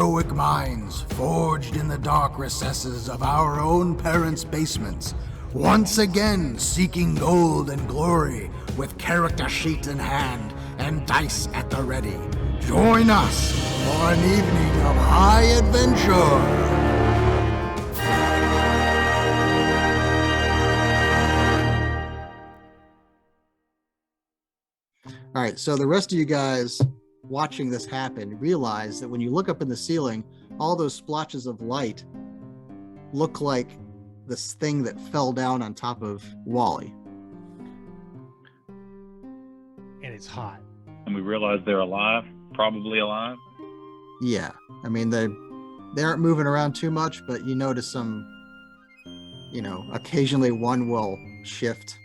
heroic minds forged in the dark recesses of our own parents' basements, once again seeking gold and glory with character sheet in hand and dice at the ready. Join us for an evening of high adventure. All right, so the rest of you guys watching this happen realize that when you look up in the ceiling, all those splotches of light look like this thing that fell down on top of Wally. And it's hot. And we realize they're alive, probably alive. Yeah, I mean, they aren't moving around too much, but you notice some, occasionally one will shift.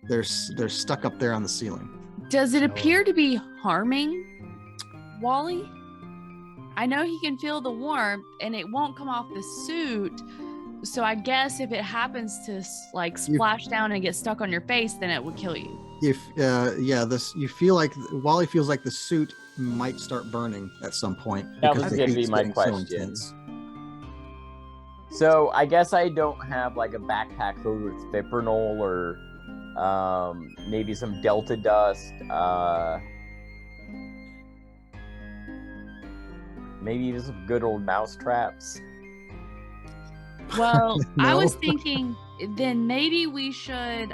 They're stuck up there on the ceiling. Does it appear to be harming Wally? I know he can feel the warmth and it won't come off the suit. So I guess if it happens to splash down and get stuck on your face, then it would kill you. You feel like Wally feels like the suit might start burning at some point. That was going to be my question. So I guess I don't have like a backpack filled with fipronil or maybe some Delta dust, maybe just some good old mouse traps. Well, No. I was thinking then maybe we should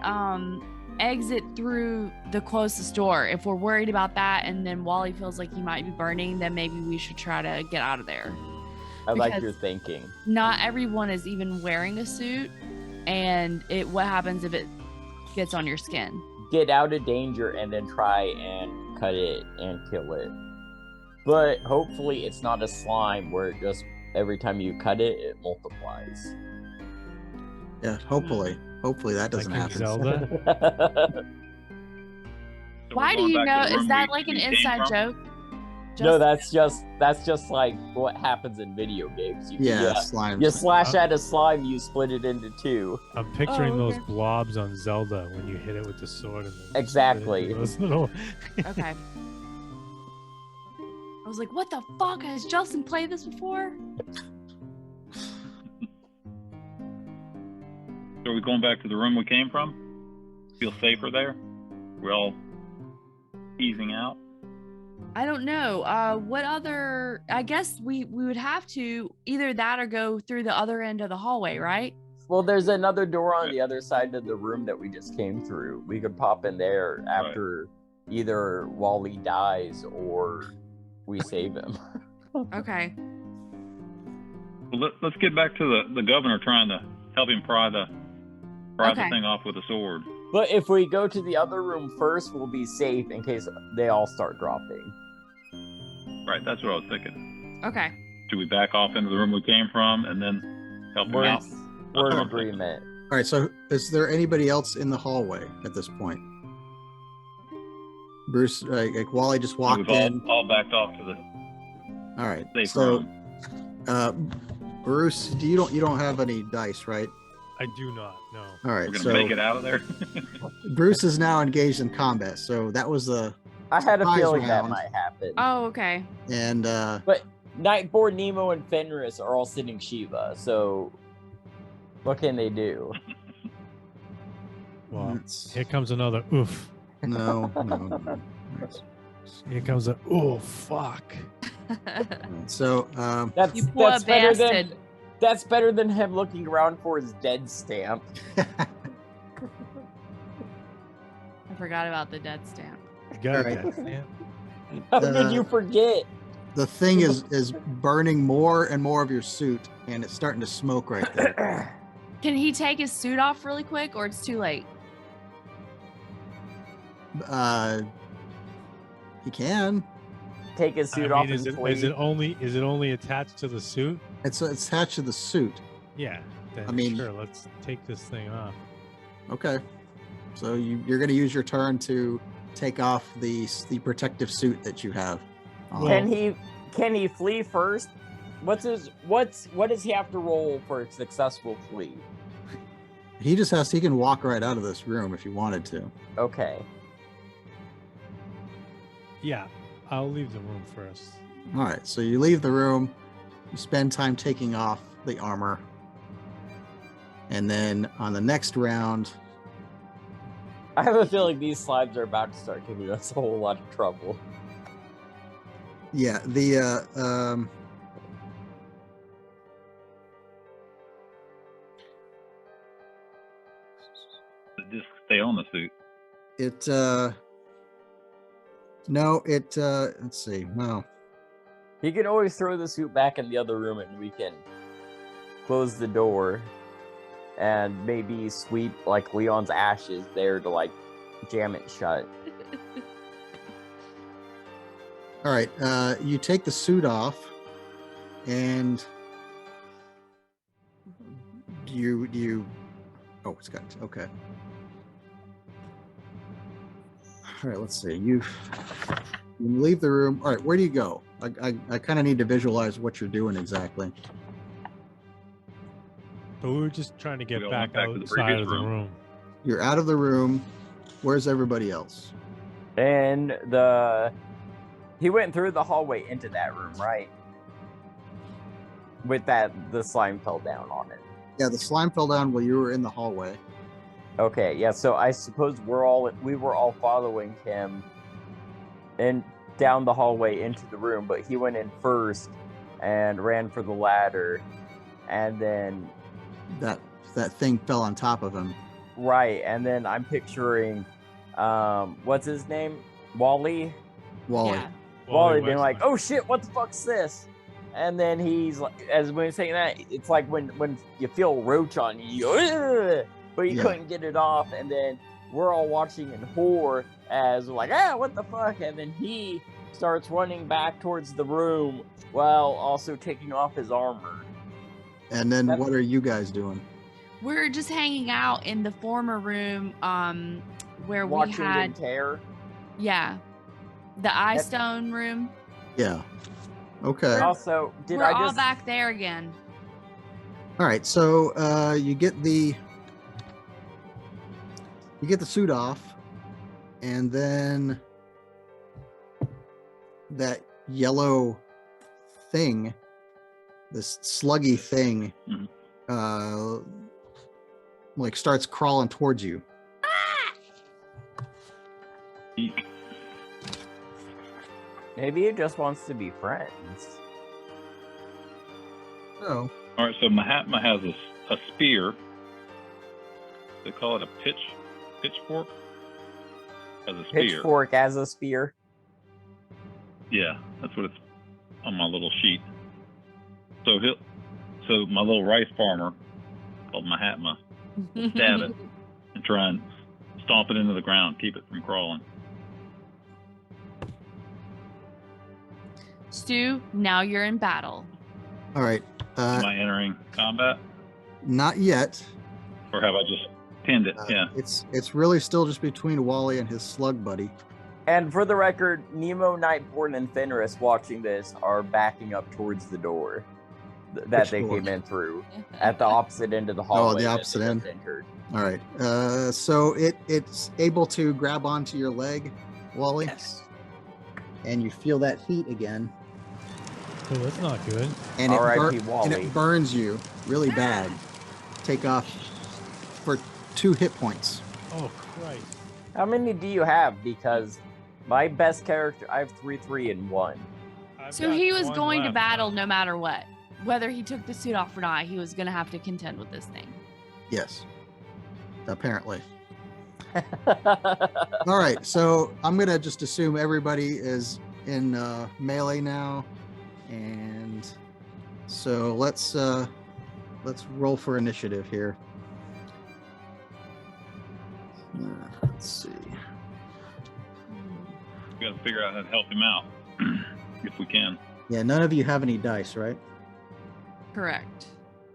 exit through the closest door. If we're worried about that and then Wally feels like he might be burning, then maybe we should try to get out of there. I like your thinking. Not everyone is even wearing a suit, and what happens if it gets on your skin? Get out of danger and then try and cut it and kill it. But hopefully it's not a slime where it just every time you cut it, it multiplies. Yeah, hopefully that doesn't like happen. Zelda. Why do you know? Is that like an inside joke? No, that's just like what happens in video games. Slime. You slash at a slime, you split it into two. I'm picturing those blobs on Zelda when you hit it with the sword. And then Exactly. those little... Okay. I was like, what the fuck? Has Justin played this before? So are we going back to the room we came from? Feel safer there? We're all easing out? I don't know. What other... I guess we would have to either that or go through the other end of the hallway, right? Well, there's another door on the other side of the room that we just came through. We could pop in there after either Wally dies or we save him. Okay. Well, let's get back to the governor trying to help him pry the thing off with a sword. But if we go to the other room first, we'll be safe in case they all start dropping. Right, that's what I was thinking. Okay. Should we back off into the room we came from and then help him out? We're in agreement. All right, so is there anybody else in the hallway at this point? Bruce, like Wally just walked in. All backed off to the. All right, safe so room. Bruce, you don't have any dice, right? I do not, no. All right, We're so gonna make it out of there. Bruce is now engaged in combat. So that was the. I had a surprise feeling that round. might happen. Oh, okay. And But Nightboard, Nemo, and Fenris are all sitting Shiva, so what can they do? Well, here comes another oof. no. Here comes a oh fuck. So You poor better bastard. that's better than him looking around for his dead stamp. I forgot about the dead stamp. You got All right. that stamp? How did you forget? the thing is burning more and more of your suit, and it's starting to smoke right there. Can he take his suit off really quick, or it's too late? He can. Take his suit I off mean, and is flee. it only attached to the suit? It's attached to the suit. Yeah. Then I mean- sure, let's take this thing off. Okay. So you're going to use your turn to take off the protective suit that you have. Can he flee first? What does he have to roll for a successful flee? He can walk right out of this room if he wanted to. Okay. Yeah, I'll leave the room first. All right, so you leave the room. You spend time taking off the armor. And then on the next round, I have a feeling these slimes are about to start giving us a whole lot of trouble. yeah, Just stay on the suit. let's see. Wow. He can always throw the suit back in the other room and we can close the door and maybe sweep like Leon's ashes there to like jam it shut. All right, you take the suit off, and you. Oh, it's got okay. All right, let's see. You leave the room. All right, where do you go? I kind of need to visualize what you're doing exactly. But we were just trying to get We all back went back to the outside previous of the room. room. You're out of the room. Where's everybody else? And he went through the hallway into that room, right? With that, the slime fell down on it. Yeah, the slime fell down while you were in the hallway. Okay, yeah. So I suppose we were all following him, and down the hallway into the room. But he went in first and ran for the ladder, and then That thing fell on top of him. right, and then I'm picturing, what's his name, Wally. Wally. Yeah. Wally being like, "Oh shit, what the fuck's this?" And then he's like, as when he's saying that, it's like when you feel a roach on you, "Ugh!" But you Yeah. couldn't get it off, and then we're all watching in horror as we're like, what the fuck? And then he starts running back towards the room while also taking off his armor. And then That's- what are you guys doing? We're just hanging out in the former room where we Watching had him tear. the eye stone room. Yeah. Okay. Also, We're all back there again. All right. So you get the suit off, and then that yellow thing, this sluggy thing, like starts crawling towards you. Eek. Maybe he just wants to be friends. Oh. All right, so Mahatma has a spear. They call it a pitchfork. As a spear. Pitchfork as a spear. Yeah, that's what it's on my little sheet. So my little rice farmer called Mahatma will stab it and try and stomp it into the ground, keep it from crawling. Stu, now you're in battle. All right. Am I entering combat, Not yet. or have I just pinned it? Yeah. It's really still just between Wally and his slug buddy. And for the record, Nemo, Nightborn, and Fenris watching this are backing up towards the door that Which they door? came in through at the opposite end of the hallway. the that opposite they end. just entered. All right. So it's able to grab onto your leg, Wally. Yes. And you feel that heat again. Oh, that's not good. And R.I.P. and Wally. it burns you really bad. Take off for 2 hit points. Oh, Christ. How many do you have? Because my best character, I have 3, 3, and 1. I've So got he was one going to left. battle no matter what. Whether he took the suit off or not, he was going to have to contend with this thing. Yes. Apparently. All right. So I'm gonna just assume everybody is in melee now, and so let's roll for initiative here. Let's see. We got to figure out how to help him out if we can. Yeah, none of you have any dice, right? Correct.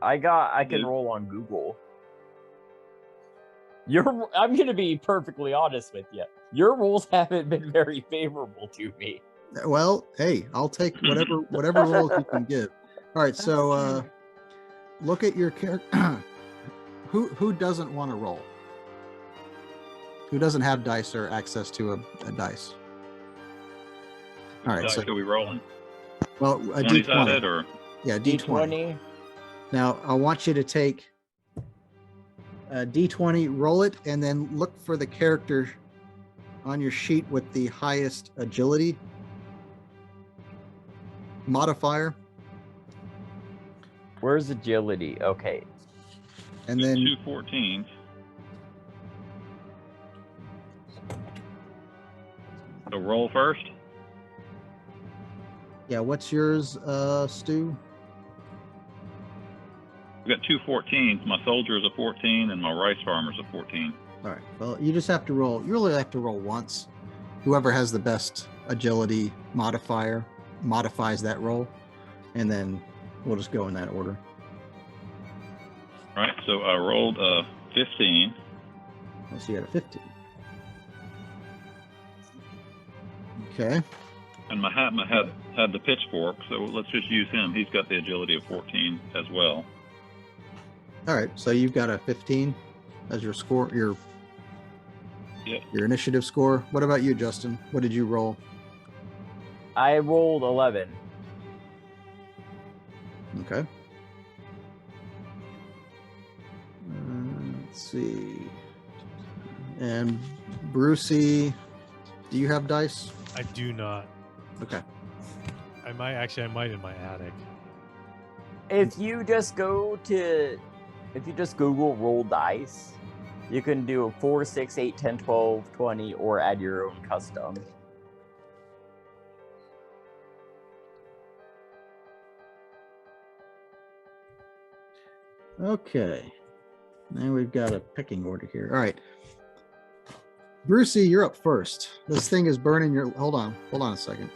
I can Dude. roll on Google. I'm gonna be perfectly honest with you. Your rules haven't been very favorable to me. Well, hey, I'll take whatever rolls you can give. All right, so That's look at your character. Who doesn't want to roll? Who doesn't have dice or access to a dice? All right, Dice, so are we rolling? Well, a 20 D20. sided or Yeah, D20. D20. Now, I want you to take a D20, roll it, and then look for the character on your sheet with the highest agility modifier. Where's agility? Okay. And then 2 14s. So roll first. yeah, what's yours, Stu? I've got 2 14s. My soldier is a 14 and my rice farmer's a 14. All right. Well, you just have to roll. You really have to roll once. Whoever has the best agility modifier modifies that roll, and then we'll just go in that order. All right, so I rolled a 15. So you had a 15. Okay. And Mahatma had the pitchfork, so let's just use him. He's got the agility of 14 as well. All right. So you've got a 15 as your score, your Yep. initiative score. What about you, Justin? What did you roll? I rolled 11. Okay. Let's see. And Brucey, do you have dice? I do not. Okay. I might in my attic. If you just Google roll dice, you can do 4, 6, 8, 10, 12, 20, or add your own custom. Okay. Now we've got a pecking order here. All right. Brucey, you're up first. This thing is burning your. Hold on a second.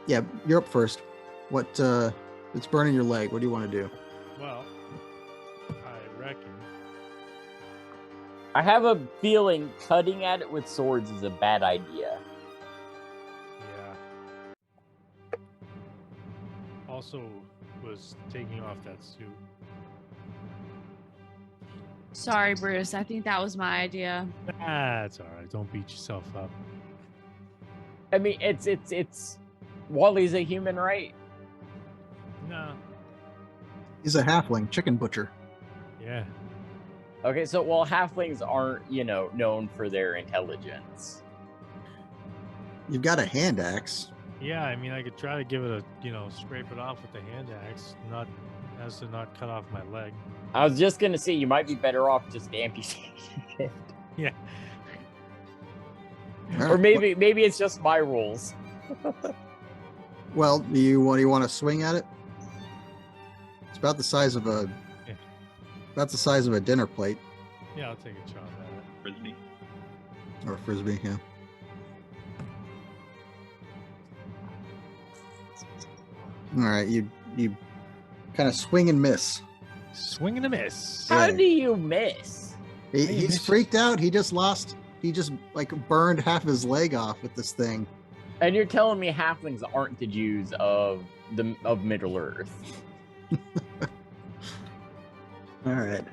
Yeah, you're up first. What? It's burning your leg. What do you want to do? Well, I reckon. I have a feeling cutting at it with swords is a bad idea. Yeah. Also, was taking off that suit. Sorry, Bruce. I think that was my idea. That's all right. Don't beat yourself up. I mean, it's Wally's a human, right? No. He's a halfling chicken butcher. Yeah. Okay, so well, halflings aren't, known for their intelligence. You've got a hand axe. Yeah, I mean, I could try to give it a, scrape it off with the hand axe, not as to not cut off my leg. I was just gonna say you might be better off just amputating it. Yeah. Or maybe it's just my rules. Well, do you want to swing at it? It's about the size of a. Yeah. About the size of a dinner plate Yeah, I'll take a shot at it. Frisbee. or a frisbee. Yeah. All right, you kind of swing and miss. Swing and a miss. How Yeah. do you miss? He's freaked out. He just burned half his leg off with this thing. And you're telling me halflings aren't the Jews of Middle Earth? All right.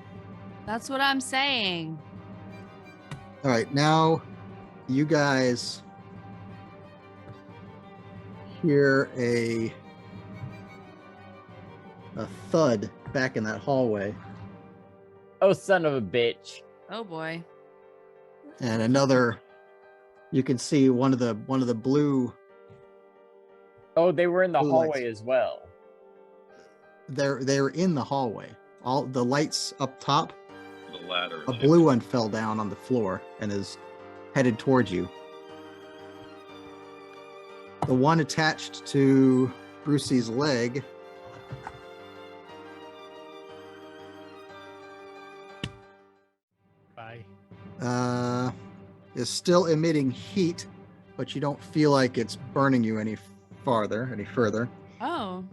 That's what I'm saying. All right, now you guys hear a thud back in that hallway, Oh, son of a bitch! Oh boy. and another. You can see one of the blue. Oh, they were in the Blue hallway lights. as well. They're in the hallway. All the lights up top. The ladder. A blue one fell down on the floor and is headed towards you. The one attached to Brucey's leg Bye. is still emitting heat, but you don't feel like it's burning you any further. Oh.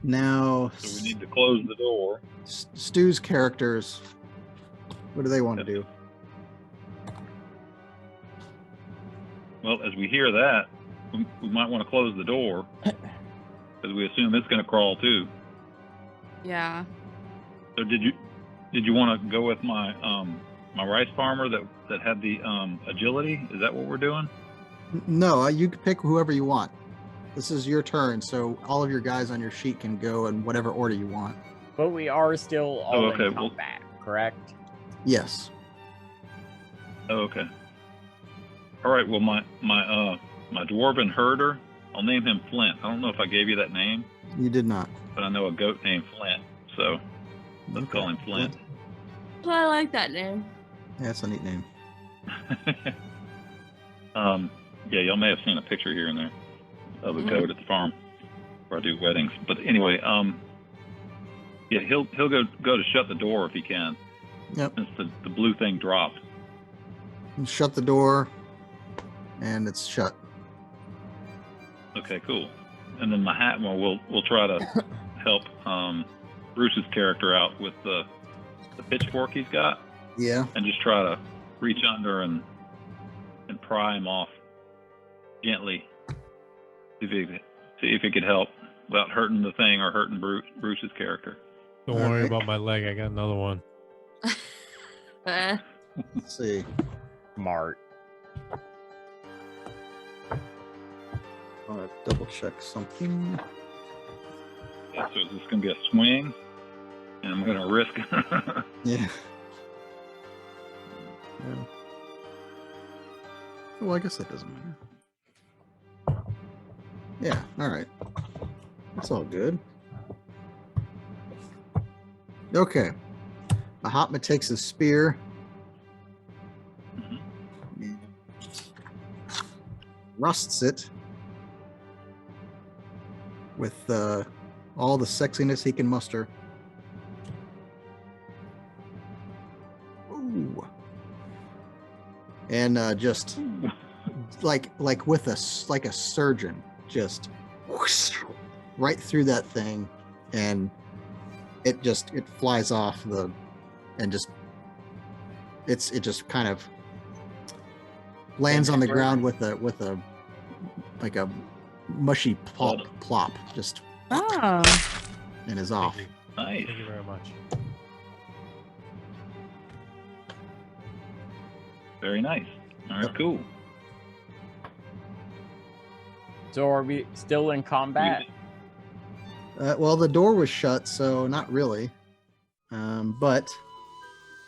Now, So we need to close the door. Stu's characters, what do they want to do? Well, as we hear that, we might want to close the door because we assume it's going to crawl too. Yeah. So did you want to go with my my rice farmer that had the agility? Is that what we're doing? No, you can pick whoever you want. This is your turn, so all of your guys on your sheet can go in whatever order you want. But we are still all okay, in well- combat, correct? Yes. Oh, okay. All right. Well, my dwarven herder, I'll name him Flint. I don't know if I gave you that name, You did not. but I know a goat named Flint, so let's call him Flint. I like that name. Yeah, that's a neat name. Yeah, y'all may have seen a picture here and there of a Mhm. goat at the farm where I do weddings. But anyway, yeah, he'll go to shut the door if he can. Yep. Since the blue thing dropped. You shut the door, and it's shut. Okay, cool. And then Mahatma will try to help Bruce's character out with the pitchfork he's got, Yeah. and just try to reach under and pry him off gently. See if he could help without hurting the thing or hurting Bruce's character. Don't All worry right. about my leg. I got another one. Eh. Let's see. Smart. I want to double check something. Yeah, so is this going to be a swing? And I'm going to risk. Yeah. Yeah. Well, I guess that doesn't matter. Yeah, all right. That's all good. Okay. Mahatma takes his spear. Rusts it with all the sexiness he can muster. Ooh. And just like with a surgeon, just whoosh, right through that thing, and it flies off and just it just kind of lands on the ground with a like a mushy plop, just Oh. and is off. Thank you. Nice. Thank you very much. Very nice. All right, Yep. cool. So are we still in combat? Well, the door was shut, so not really. But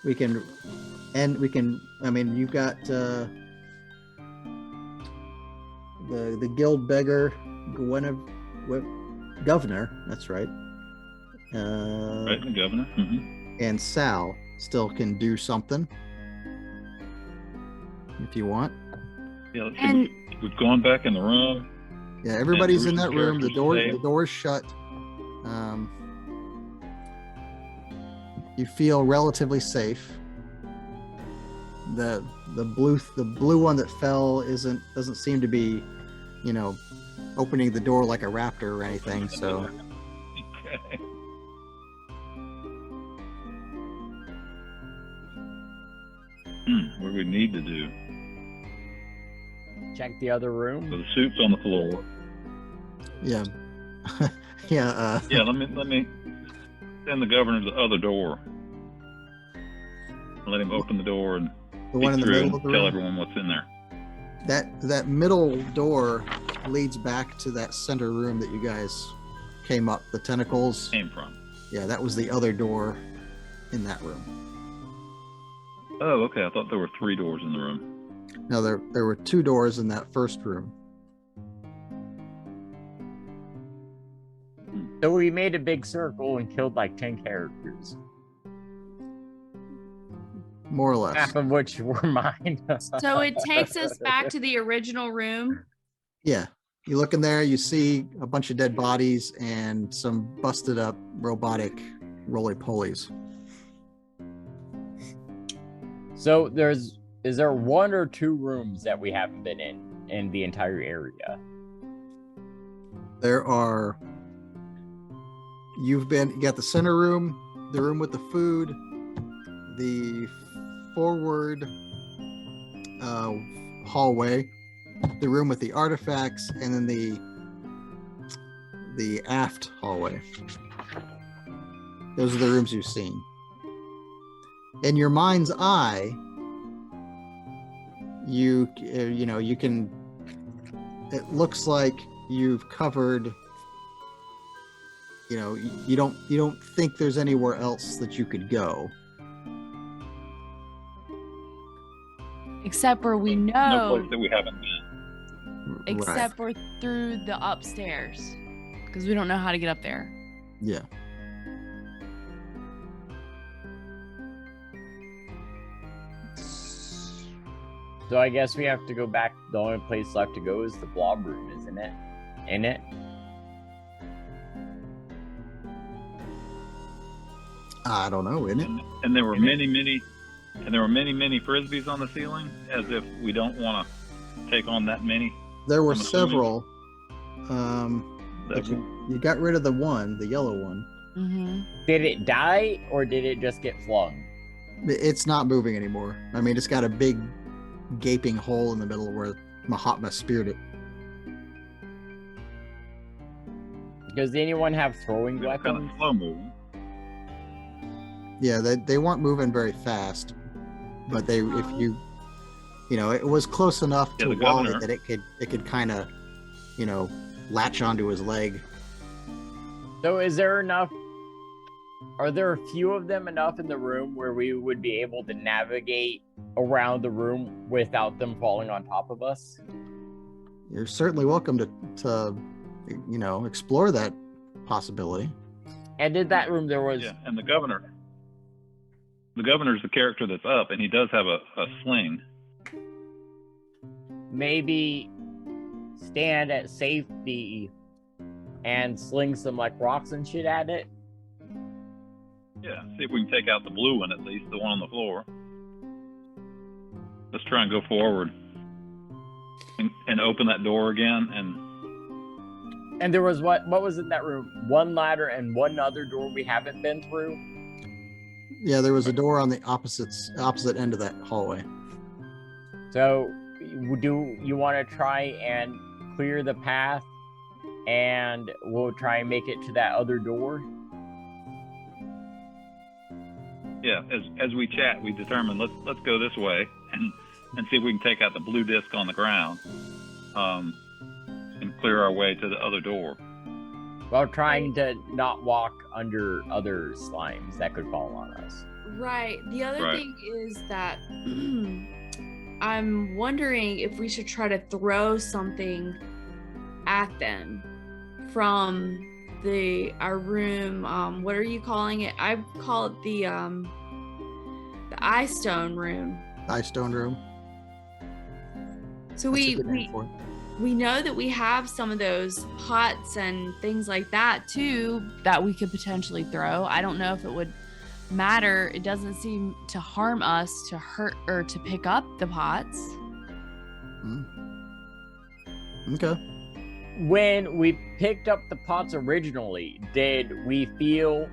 we can. I mean, you've got the guild beggar, governor. That's right. Right, the governor. And Sal still can do something if you want. Yeah, let's see. And We've gone back in the room. Yeah, everybody's in that Bruce's room. The character's door is shut. You feel relatively safe. The blue one that fell doesn't seem to be, opening the door like a raptor or anything. So Okay. What do we need to do? Check the other So room. the suit's on the floor. yeah, yeah. Yeah, let me send the governor to the other door. Let him open the door and The one in the peek through middle of and the tell room. everyone what's in there. That middle door leads back to that center room that you guys came up. The tentacles. Came from. Yeah, that was the other door in that room. Oh, okay. I thought there were 3 doors in the room. No, there were 2 doors in that first room. So we made a big circle and killed like 10 characters, More or less. half of which were mine. so it takes us back to the original room. Yeah. You look in there, you see a bunch of dead bodies and some busted up robotic roly-polies. So is there 1 or 2 rooms that we haven't been in the entire area? There are. You got the center room, the room with the food, the forward hallway, the room with the artifacts, and then the aft hallway. Those are the rooms you've seen. In your mind's eye, you can it looks like you've covered. You don't think there's anywhere else that you could go. Except where we No know, place that we haven't been. except for through the upstairs, because we don't know how to get up there. Yeah. So I guess we have to go back. The only place left to go is the blob room, isn't it? In it? I don't know, isn't it? And there were many frisbees on the ceiling, as if we don't want to take on that many. There were I'm assuming. several. But you got rid of the yellow one. Mm-hmm. Did it die or did it just get flung? It's not moving anymore. I mean, it's got a big gaping hole in the middle where Mahatma speared it. Does anyone have throwing They were kind weapons? of slow moving. Yeah, they weren't moving very fast, but it was close enough Yeah, to the Wally governor. that it could kind of, latch onto his leg. So is there enough? Are there a few of them enough in the room where we would be able to navigate around the room without them falling on top of us? You're certainly welcome to explore that possibility. And in that room there was Yeah, and the governor's the character that's up, and he does have a sling. maybe stand at safety and sling some like rocks and shit at it. Yeah, see if we can take out the blue one at least, the one on the floor. Let's try and go forward and open that door again. And there was what was in that room? One ladder and one other door we haven't been through. Yeah, there was a door on the opposite end of that hallway. So do you want to try and clear the path and we'll try and make it to that other door? Yeah, as we chat, we determine let's go this way and see if we can take out the blue disc on the ground, and clear our way to the other door. While trying to not walk under other slimes that could fall on us. Right. The other Right. thing is that I'm wondering if we should try to throw something at them from our room. What are you calling it? I call it the eye stone room. Eye stone room. So That's a good name for it. we know that we have some of those pots and things like that too that we could potentially throw. I don't know if it would matter. It doesn't seem to harm us to hurt or to pick up the pots. Okay. When we picked up the pots originally, did we feel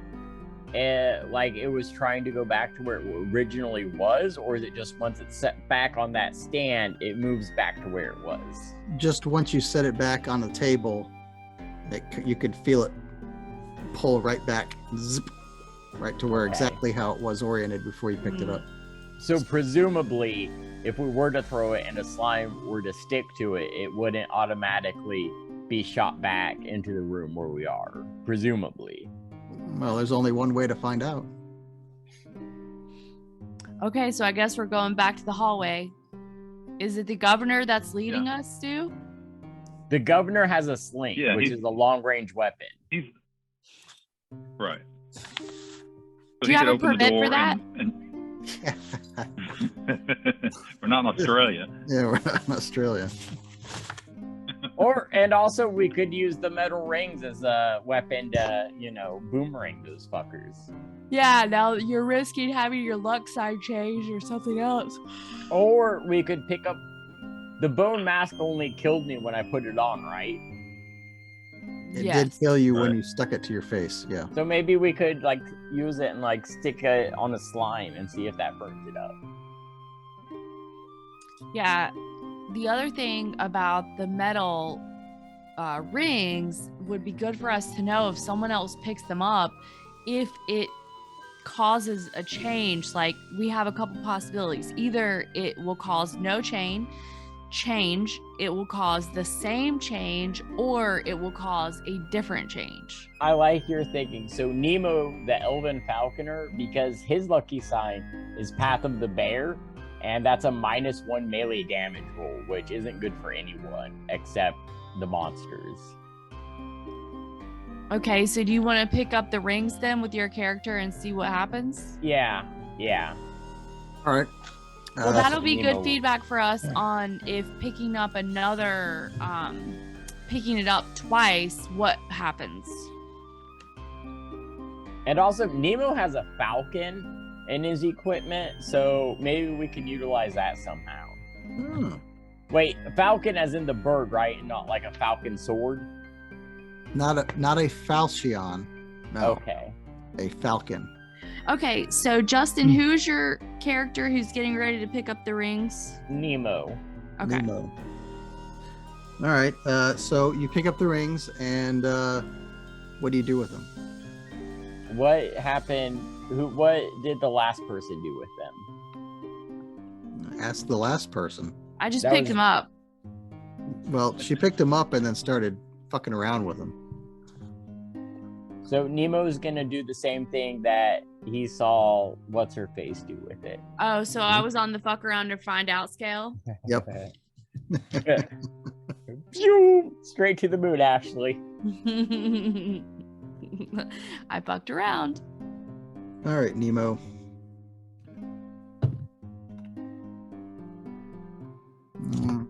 like it was trying to go back to where it originally was, or is it just once it's set back on that stand, it moves back to where it was? Just once you set it back on the table, you could feel it pull right back, zip, right to where exactly how it was oriented before you picked it up. So presumably, if we were to throw it and a slime were to stick to it, it wouldn't automatically be shot back into the room where we are, presumably. Well, there's only one way to find out. Okay, so I guess we're going back to the hallway. Is it the governor that's leading us, Stu? The governor has a sling, Yeah, which is a long-range weapon. He's right. So Do you he have could a open the permit for door that? We're not in Australia. Yeah, we're not in Australia. And also we could use the metal rings as a weapon to, boomerang those fuckers. Yeah, now you're risking having your luck side change or something else. Or we could pick up the bone mask. Only killed me when I put it on, right? It Yes. did kill you when Right. you stuck it to your face. Yeah. So maybe we could use it and stick it on a slime and see if that burns it up. Yeah. The other thing about the metal rings would be good for us to know if someone else picks them up, if it causes a change. Like, we have a couple possibilities. Either it will cause no change change, it will cause the same change, or it will cause a different change. I like your thinking. So Nemo, the elven falconer, because his lucky sign is Path of the Bear, and that's a -1 melee damage roll, which isn't good for anyone except the monsters. Okay, so do you want to pick up the rings then with your character and see what happens? Yeah. All right. Well, that's that'll be Nemo. good feedback for us on if picking up another, picking it up twice, what happens. And also, Nemo has a falcon in his equipment, so maybe we could utilize that somehow. Wait, falcon as in the bird, right? And not like a falcon sword? Not a falchion. No, Okay. a falcon. Okay, so Justin, who's your character who's getting ready to pick up the rings? Nemo. Okay. Nemo. All right. So you pick up the rings, and what do you do with them? What happened? What did the last person do with them? Ask the last person. I just That picked was- him up. Well, she picked him up and then started fucking around with him. So Nemo's gonna do the same thing that he saw what's her face do with it. Oh, so I was on the fuck around to find out scale. Yep. Phew! Straight to the moon, Ashley. I fucked around. All right, Nemo. Mm,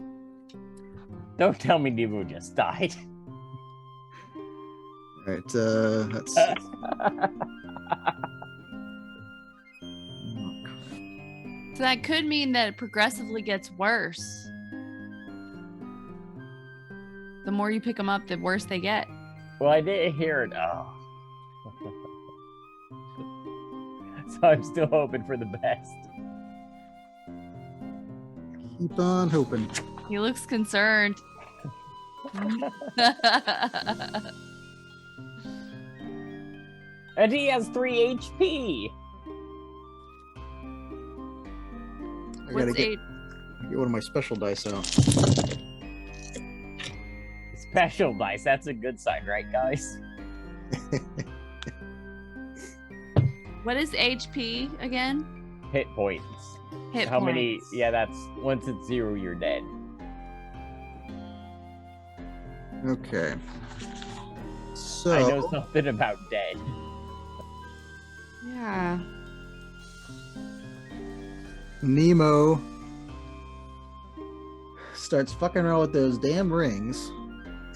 Don't tell me Nemo just died. All right. Let's see. So that could mean that it progressively gets worse. The more you pick them up, the worse they get. Well, I didn't hear it. Oh. So I'm still hoping for the best. Keep on hoping. He looks concerned. And he has 3 HP. I gotta What's get one of my special dice out. Special dice. That's a good sign, right, guys? What is HP again? Hit points. Hit How points. many? Yeah, that's once it's 0, you're dead. Okay. So I know something about dead. Yeah. Nemo starts fucking around with those damn rings,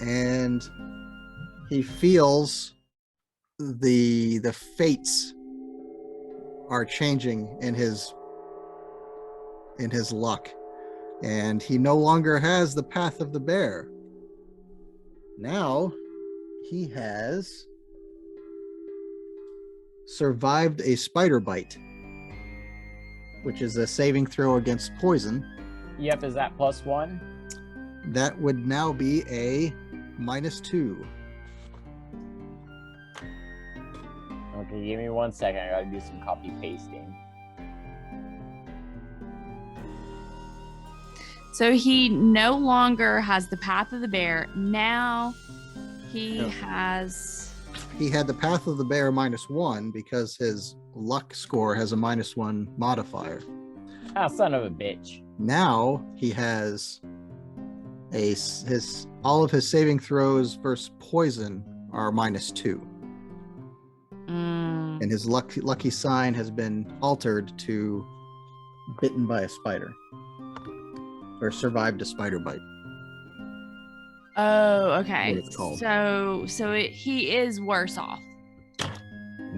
and he feels the fates are changing in his luck, and he no longer has the path of the bear. Now he has survived a spider bite, which is a saving throw against poison. Yep, is that +1? That would now be a -2. Okay, give me 1 second. I gotta do some copy pasting. So he no longer has the path of the bear. Now he No. has. He had the path of the bear -1 because his luck score has a -1 modifier. Ah, son of a bitch. Now he has all of his saving throws versus poison are -2, Mm, and his lucky sign has been altered to bitten by a spider, or survived a spider bite. oh, okay. What it's called. He is worse off.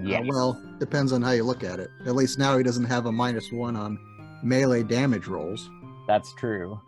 Yes. Well, depends on how you look at it. At least now he doesn't have a -1 on melee damage rolls. That's true.